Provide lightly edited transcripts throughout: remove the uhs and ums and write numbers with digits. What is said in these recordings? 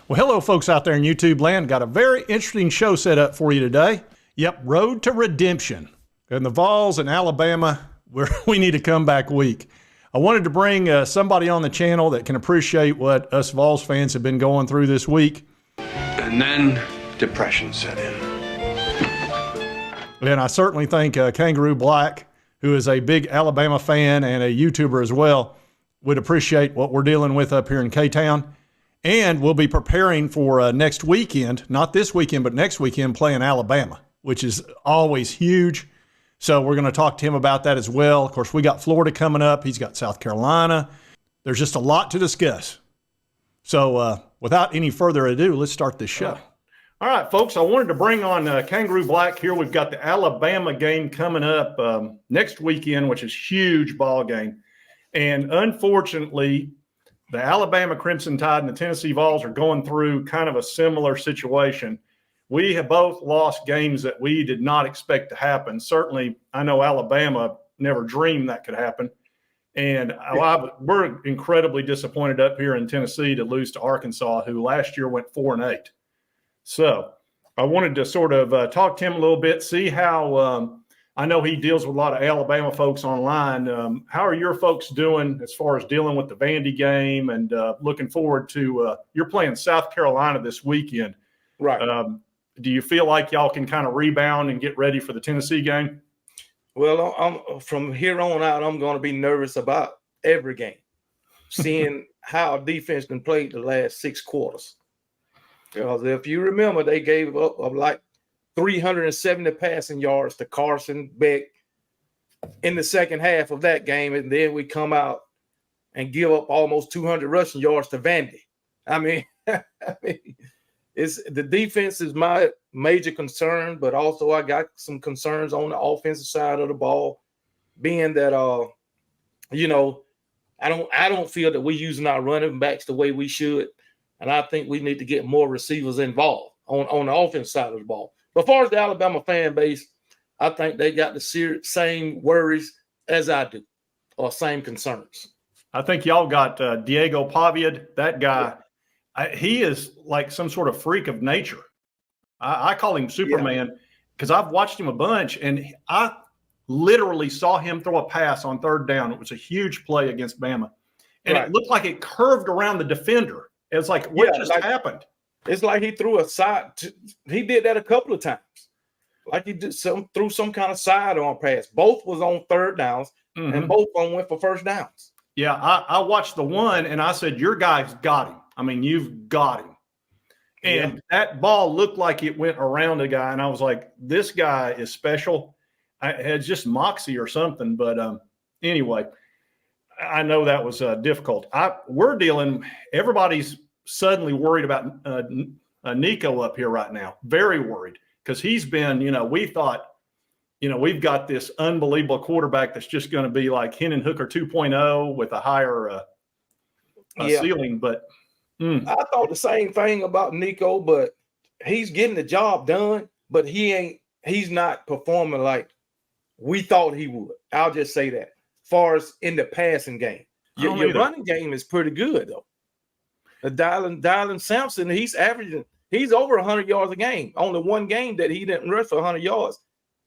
Well, hello, folks out there in YouTube land. Got a very interesting show set up for you today. Yep, Road to Redemption. And the Vols in Alabama, we need a comeback week. I wanted to bring somebody on the channel that can appreciate what us Vols fans have been going through this week. And then depression set in. And I certainly think Kangaroo Black, who is a big Alabama fan and a YouTuber as well, would appreciate what we're dealing with up here in K-Town. And we'll be preparing for next weekend, not this weekend, but next weekend, playing Alabama, which is always huge. So we're going to talk to him about that as well. Of course, we got Florida coming up. He's got South Carolina. There's just a lot to discuss. So without any further ado, let's start this show. All right, folks, I wanted to bring on Kangaroo Black here. We've got the Alabama game coming up next weekend, which is a huge ball game. And unfortunately, the Alabama Crimson Tide and the Tennessee Vols are going through kind of a similar situation. We have both lost games that we did not expect to happen. Certainly, I know Alabama never dreamed that could happen. And we're incredibly disappointed up here in Tennessee to lose to Arkansas, who last year went 4-8. So I wanted to sort of talk to him a little bit, see how I know he deals with a lot of Alabama folks online. How are your folks doing as far as dealing with the Vandy game and looking forward to you're playing South Carolina this weekend. Right. Do you feel like y'all can kind of rebound and get ready for the Tennessee game? Well, from here on out, I'm going to be nervous about every game, seeing how defense been played the last 6 quarters. Because if you remember, they gave up like 370 passing yards to Carson Beck in the second half of that game, and then we come out and give up almost 200 rushing yards to Vandy. I mean, it's the defense is my major concern, but also I got some concerns on the offensive side of the ball, being that I don't feel that we're using our running backs the way we should, and I think we need to get more receivers involved on the offensive side of the ball. But as far as the Alabama fan base, I think they got the same worries as I do, or same concerns. I think y'all got Diego Pavia. That guy, he is like some sort of freak of nature. I call him Superman because I've watched him a bunch, and I literally saw him throw a pass on 3rd down. It was a huge play against Bama, and it looked like it curved around the defender. It was like, what just happened? It's like he threw a side. He did that a couple of times. Like he threw some kind of sidearm pass. Both was on 3rd downs, and both of them went for 1st downs. Yeah, I watched the one, and I said, your guy's got him. I mean, you've got him. And that ball looked like it went around a guy, and I was like, this guy is special. It's just moxie or something. But anyway, I know that was difficult. Everybody's suddenly worried about Nico up here right now. Very worried because he's been, we thought, we've got this unbelievable quarterback that's just going to be like Hendon Hooker 2.0 with a higher ceiling. But I thought the same thing about Nico, but he's getting the job done, but he's not performing like we thought he would. I'll just say that. As far as in the passing game, your running game is pretty good though. Dylan Sampson, he's over 100 yards a game. Only one game that he didn't rush for 100 yards.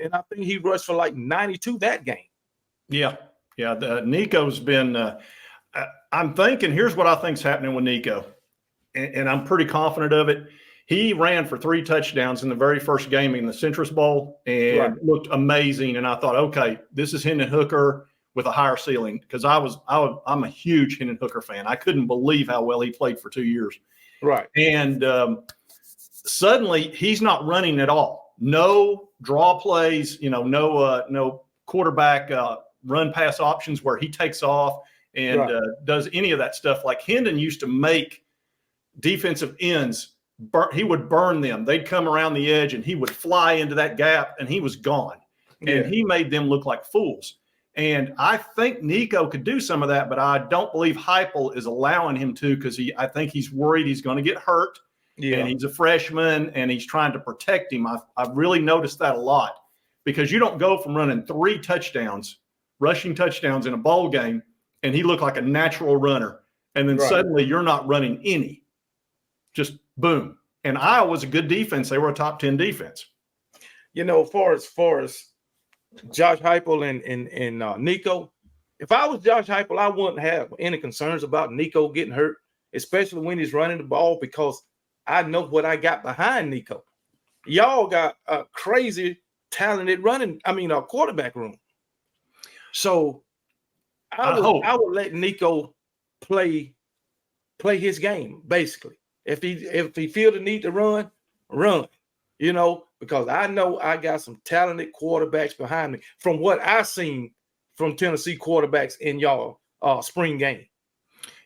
And I think he rushed for like 92 that game. Yeah. Nico's been I'm thinking, here's what I think's happening with Nico. And I'm pretty confident of it. He ran for 3 touchdowns in the very first game in the Citrus Bowl and looked amazing. And I thought, okay, this is Hendon Hooker with a higher ceiling, because I'm a huge Hendon Hooker fan. I couldn't believe how well he played for 2 years. Right. And suddenly he's not running at all. No draw plays, no quarterback run pass options where he takes off and does any of that stuff. Like Hendon used to make defensive ends, he would burn them. They'd come around the edge and he would fly into that gap and he was gone. And he made them look like fools. And I think Nico could do some of that, but I don't believe Heupel is allowing him to, because I think he's worried he's going to get hurt. Yeah. And he's a freshman and he's trying to protect him. I've really noticed that a lot, because you don't go from running 3 rushing touchdowns in a bowl game, and he looked like a natural runner, and then suddenly you're not running any. just boom. And Iowa's a good defense. They were a top 10 defense. You know, far as Josh Heupel and Nico, if I was Josh Heupel, I wouldn't have any concerns about Nico getting hurt, especially when he's running the ball, because I know what I got behind Nico. Y'all got a crazy talented quarterback room. So I would let Nico play his game, basically. If he feel the need to run, you know, because I know I got some talented quarterbacks behind me from what I've seen from Tennessee quarterbacks in y'all spring game.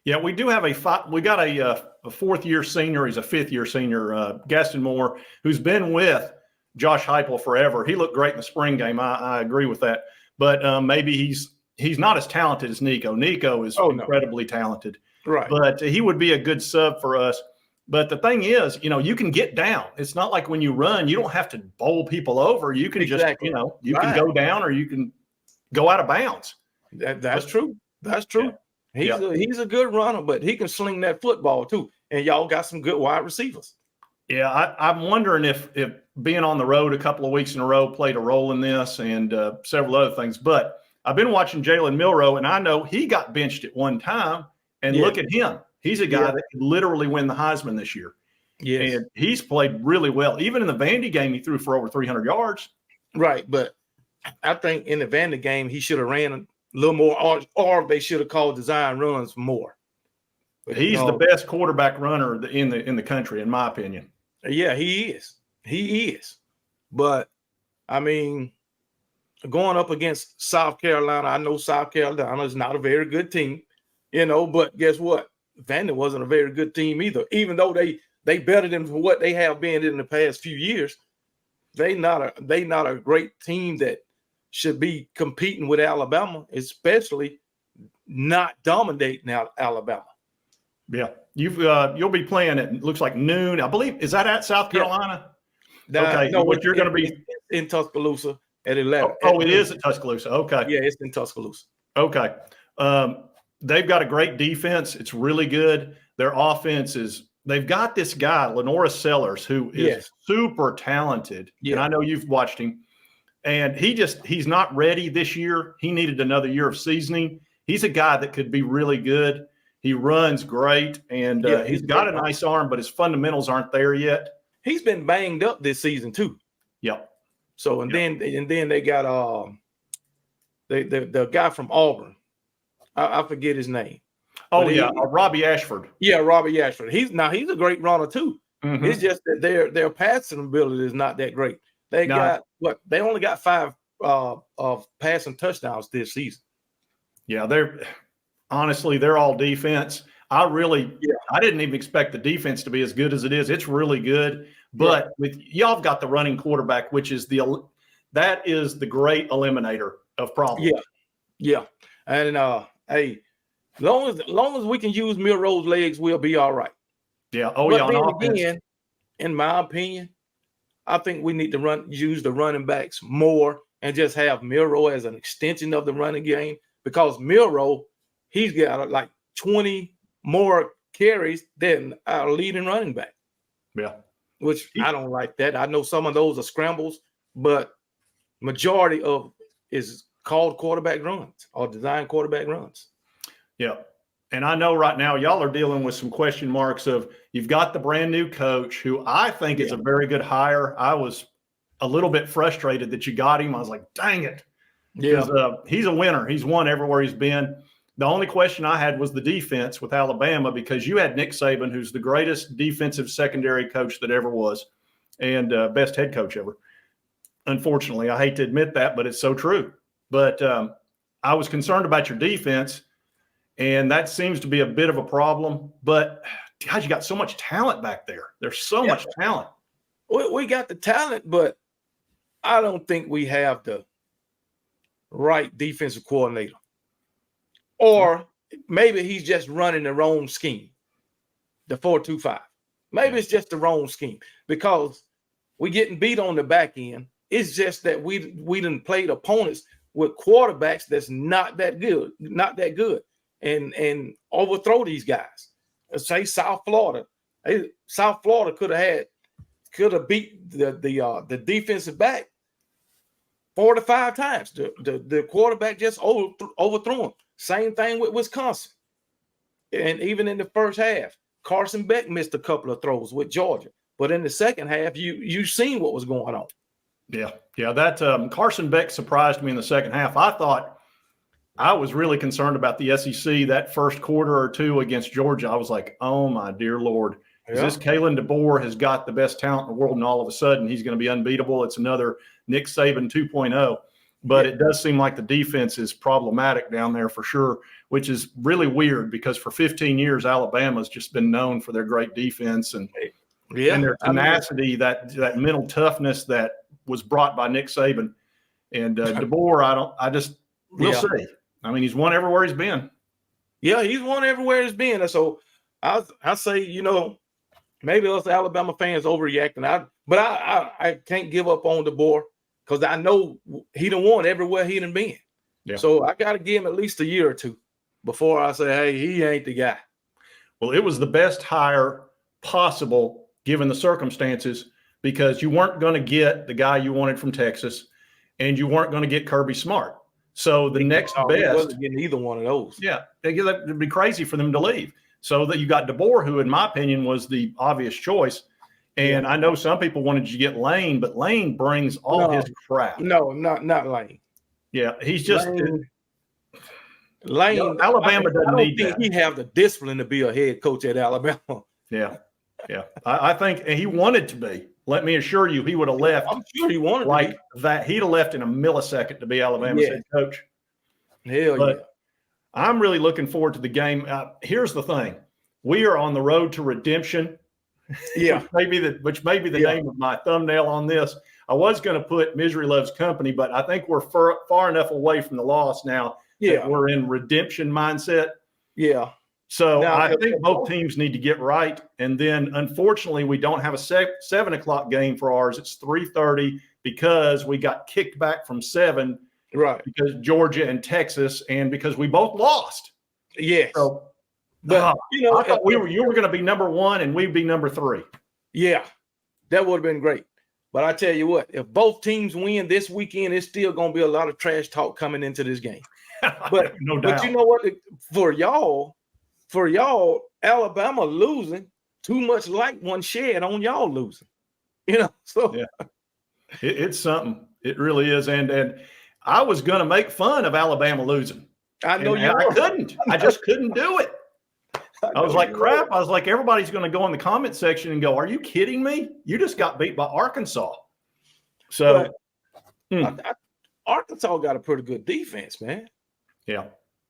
Yeah, we do have we got a fourth-year senior. He's a fifth-year senior, Gaston Moore, who's been with Josh Heupel forever. He looked great in the spring game. I agree with that. But maybe he's not as talented as Nico. Nico is incredibly talented. Right. But he would be a good sub for us. But the thing is, you know, you can get down. It's not like when you run, you don't have to bowl people over. You can just, you know, you can go down or you can go out of bounds. That's true. That's true. Yeah. He's a good runner, but he can sling that football too. And y'all got some good wide receivers. Yeah, I'm wondering if being on the road a couple of weeks in a row played a role in this and several other things. But I've been watching Jalen Milroe, and I know he got benched at one time. And look at him. He's a guy that could literally win the Heisman this year. Yes. And he's played really well. Even in the Vandy game, he threw for over 300 yards. Right, but I think in the Vandy game, he should have ran a little more, or they should have called design runs more. But he's the best quarterback runner in the country, in my opinion. Yeah, he is. He is. But, I mean, going up against South Carolina, I know South Carolina is not a very good team, you know, but guess what? Vandy wasn't a very good team either. Even though they better than what they have been in the past few years, they not a great team that should be competing with Alabama, especially not dominating Alabama. Yeah, you'll be playing at, looks like noon. I believe, is that at South Carolina? Okay, no, what you're going to be in Tuscaloosa at 11. Oh, it is at Tuscaloosa. Okay, yeah, it's in Tuscaloosa. Okay, they've got a great defense. It's really good. Their offense is. They've got this guy, Lenora Sellers, who is super talented. Yeah. And I know you've watched him. And he's not ready this year. He needed another year of seasoning. He's a guy that could be really good. He runs great, and he's got a nice arm, but his fundamentals aren't there yet. He's been banged up this season too. Yep. So then they got the guy from Auburn. I forget his name. Oh, Robbie Ashford. Yeah, Robbie Ashford. He's a great runner too. Mm-hmm. It's just that their passing ability is not that great. They only got 5 of passing touchdowns this season. Yeah, they're all defense. I didn't even expect the defense to be as good as it is. It's really good. But with y'all have got the running quarterback, which is that is the great eliminator of problems. Yeah. And hey, long as we can use Milroe's legs, we'll be all right. Yeah. But then again, in my opinion, I think we need to use the running backs more and just have Milroe as an extension of the running game, because Milroe, he's got like 20 more carries than our leading running back. Yeah. Which I don't like that. I know some of those are scrambles, but majority of is called quarterback runs or designed quarterback runs. Yeah. And I know right now y'all are dealing with some question marks of you've got the brand new coach who I think is a very good hire. I was a little bit frustrated that you got him. I was like, dang it. Because he's a winner. He's won everywhere he's been. The only question I had was the defense with Alabama, because you had Nick Saban, who's the greatest defensive secondary coach that ever was and best head coach ever. Unfortunately, I hate to admit that, but it's so true. But I was concerned about your defense, and that seems to be a bit of a problem. But, God, you got so much talent back there. There's so much talent. We got the talent, but I don't think we have the right defensive coordinator. Or maybe he's just running the wrong scheme, the 4-2-5. Maybe it's just the wrong scheme, because we're getting beat on the back end. It's just that we done played opponents with quarterbacks that's not that good, and overthrow these guys. Let's say South Florida, South Florida could have beat the defensive back 45 times. The quarterback just overthrew him. Same thing with Wisconsin. And even in the first half, Carson Beck missed a couple of throws with Georgia. But in the second half, you seen what was going on. Yeah. That Carson Beck surprised me in the second half. I was really concerned about the SEC that first quarter or two against Georgia. I was like, oh, my dear Lord. Is this Kalen DeBoer has got the best talent in the world, and all of a sudden he's going to be unbeatable? It's another Nick Saban 2.0. But it does seem like the defense is problematic down there for sure, which is really weird because for 15 years, Alabama's just been known for their great defense and their tenacity, that mental toughness that was brought by Nick Saban. And DeBoer, we'll see. I mean, he's won everywhere he's been. Yeah, he's won everywhere he's been. And so I say, maybe us Alabama fans overreacting. But I can't give up on DeBoer because I know he done won everywhere he done been. Yeah. So I got to give him at least a year or two before I say, hey, he ain't the guy. Well, it was the best hire possible given the circumstances because you weren't going to get the guy you wanted from Texas and you weren't going to get Kirby Smart. So the next best. He wasn't getting either one of those. Yeah. It'd be crazy for them to leave. So that you got DeBoer, who in my opinion was the obvious choice. And I know some people wanted you to get Lane, but Lane brings all his crap. No, not Lane. Yeah. He's just Lane. Alabama doesn't need that. He have the discipline to be a head coach at Alabama. Yeah. I think he wanted to be. Let me assure you, he would have left. I'm sure he wanted like that. He'd have left in a millisecond to be Alabama's head coach. Hell yeah. I'm really looking forward to the game. Here's the thing. We are on the road to redemption. Yeah. which may be the name of my thumbnail on this. I was going to put Misery Loves Company, but I think we're far enough away from the loss now that we're in redemption mindset. Yeah. So now, I think both teams need to get right. And then, unfortunately, we don't have a 7 o'clock game for ours. It's 3:30 because we got kicked back from 7. Right. Because Georgia and Texas, and because we both lost. Yes. So, I thought you were going to be number 1 and we'd be number 3. Yeah, that would have been great. But I tell you what, if both teams win this weekend, it's still going to be a lot of trash talk coming into this game. But no doubt. But you know what? For y'all, Alabama losing too much like one shed on y'all losing. So it's something. It really is. And I was going to make fun of Alabama losing. I know you. I couldn't. I just couldn't do it. I was like, crap. I was like, everybody's going to go in the comment section and go, are you kidding me? You just got beat by Arkansas. So Arkansas got a pretty good defense, man. Yeah.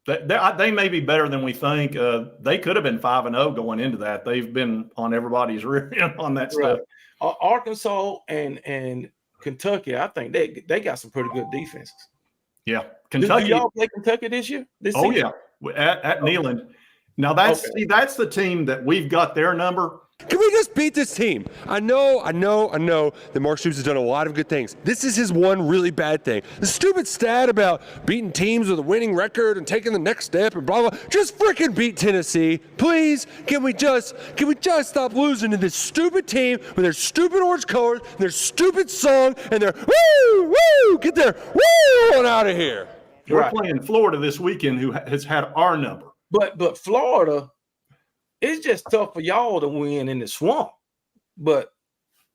They may be better than we think. They could have been 5-0 going into that. They've been on everybody's rear end on that stuff. Arkansas and Kentucky, I think they got some pretty good defenses. Yeah. Kentucky. Do y'all play Kentucky this year? Oh, yeah. At Neyland. Now, that's the team that we've got their number. Can we just beat this team? I know that Mark Stoops has done a lot of good things. This is his one really bad thing. The stupid stat about beating teams with a winning record and taking the next step and blah, blah. Just freaking beat Tennessee. Please, can we just stop losing to this stupid team with their stupid orange colors, and their stupid song, and their woo, get their woo on out of here. We're playing Florida this weekend, who has had our number. But Florida, it's just tough for y'all to win in the swamp. But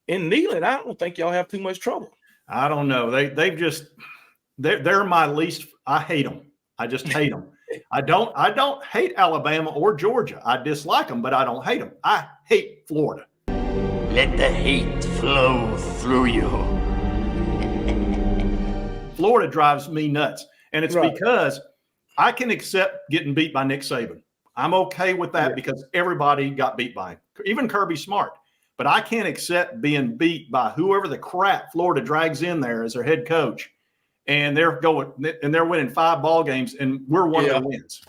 in Neyland, I don't think y'all have too much trouble. I don't know. They're my least. I hate them. I just hate them. I don't hate Alabama or Georgia. I dislike them, but I don't hate them. I hate Florida. Let the hate flow through you. Florida drives me nuts. And it's because I can accept getting beat by Nick Saban. I'm okay with that because everybody got beat by him, even Kirby Smart. But I can't accept being beat by whoever the crap Florida drags in there as their head coach, and they're winning 5 ball games, and we're one of the wins.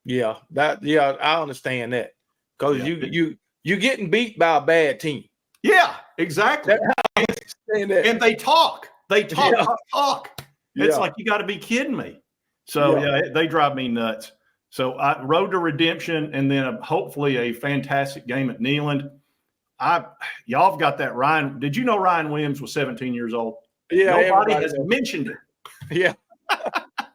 Yeah, I understand that because you getting beat by a bad team. Yeah, exactly. And they talk. It's like, you got to be kidding me. So they drive me nuts. So road to redemption, and then hopefully a fantastic game at Neyland. y'all have got that Ryan. Did you know Ryan Williams was 17 years old? Yeah, Nobody everybody has knows. mentioned it. Yeah.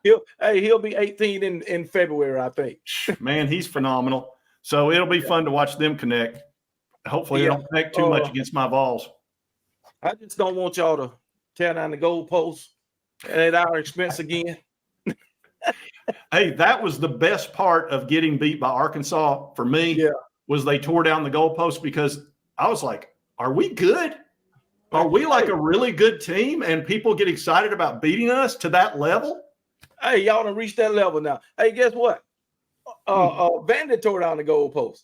He'll be 18 in February, I think. Man, he's phenomenal. So it'll be fun to watch them connect. Hopefully they don't connect too much against my Vols. I just don't want y'all to tear down the goalposts at our expense again. Hey, that was the best part of getting beat by Arkansas for me. Yeah. Was they tore down the goalpost, because I was like, are we good? Are we like a really good team and people get excited about beating us to that level? Hey, y'all done reached that level now. Hey, guess what? Vandy tore down the goalpost.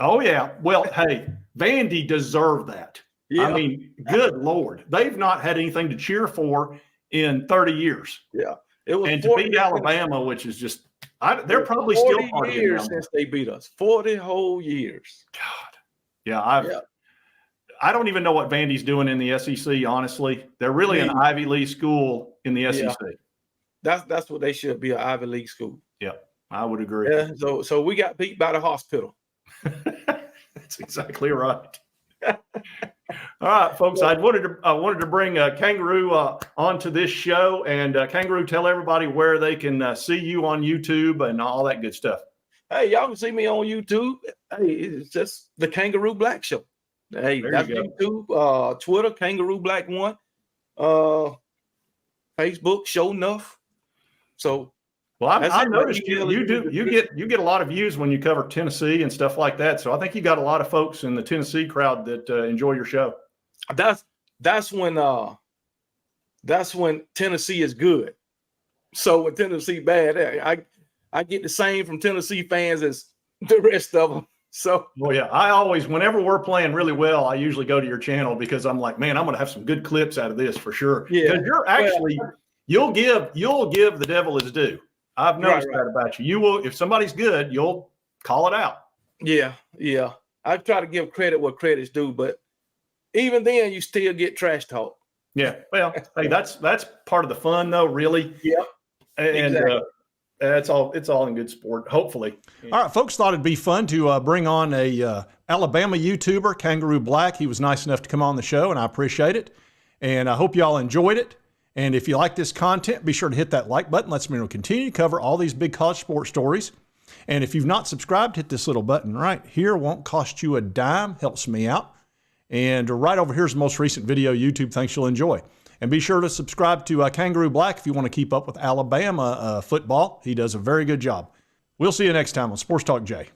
Oh, yeah. Well, hey, Vandy deserved that. Yeah. I mean, good Lord. They've not had anything to cheer for in 30 years. Yeah. It was And to beat Alabama, which is just they're probably still 40 years since they beat us. 40 whole years. God. Yeah, I don't even know what Vandy's doing in the SEC, honestly. They're really an Ivy League school in the SEC. That's what they should be, an Ivy League school. Yeah, I would agree. Yeah, so we got beat by the hospital. That's exactly right. All right, folks. I wanted to bring Kangaroo onto this show, and Kangaroo, tell everybody where they can see you on YouTube and all that good stuff. Hey, y'all can see me on YouTube. Hey, it's just the Kangaroo Black Show. Hey, There that's you YouTube, Twitter, Kangaroo Black 1, Facebook, Show Enough. So, well, I noticed you get a lot of views when you cover Tennessee and stuff like that. So I think you got a lot of folks in the Tennessee crowd that enjoy your show. That's when Tennessee is good. So when Tennessee bad, I get the same from Tennessee fans as the rest of them. So, well, yeah, I always, whenever we're playing really well, I usually go to your channel because I'm like, man, I'm going to have some good clips out of this for sure. Yeah, because you're actually you'll give the devil his due. I've noticed that about you. You will, if somebody's good, you'll call it out. Yeah. I try to give credit where credit's due, but even then, you still get trash talk. Yeah, well, hey, that's part of the fun, though, really. Yep, and exactly. It's all in good sport, hopefully. All right, folks, thought it'd be fun to bring on a Alabama YouTuber, Kangaroo Black. He was nice enough to come on the show, and I appreciate it. And I hope y'all enjoyed it. And if you like this content, be sure to hit that like button. Lets me know continue to cover all these big college sports stories. And if you've not subscribed, hit this little button right here. Won't cost you a dime. Helps me out. And right over here's the most recent video YouTube thinks you'll enjoy. And be sure to subscribe to Kangaroo Black if you want to keep up with Alabama football. He does a very good job. We'll see you next time on Sports Talk Jay.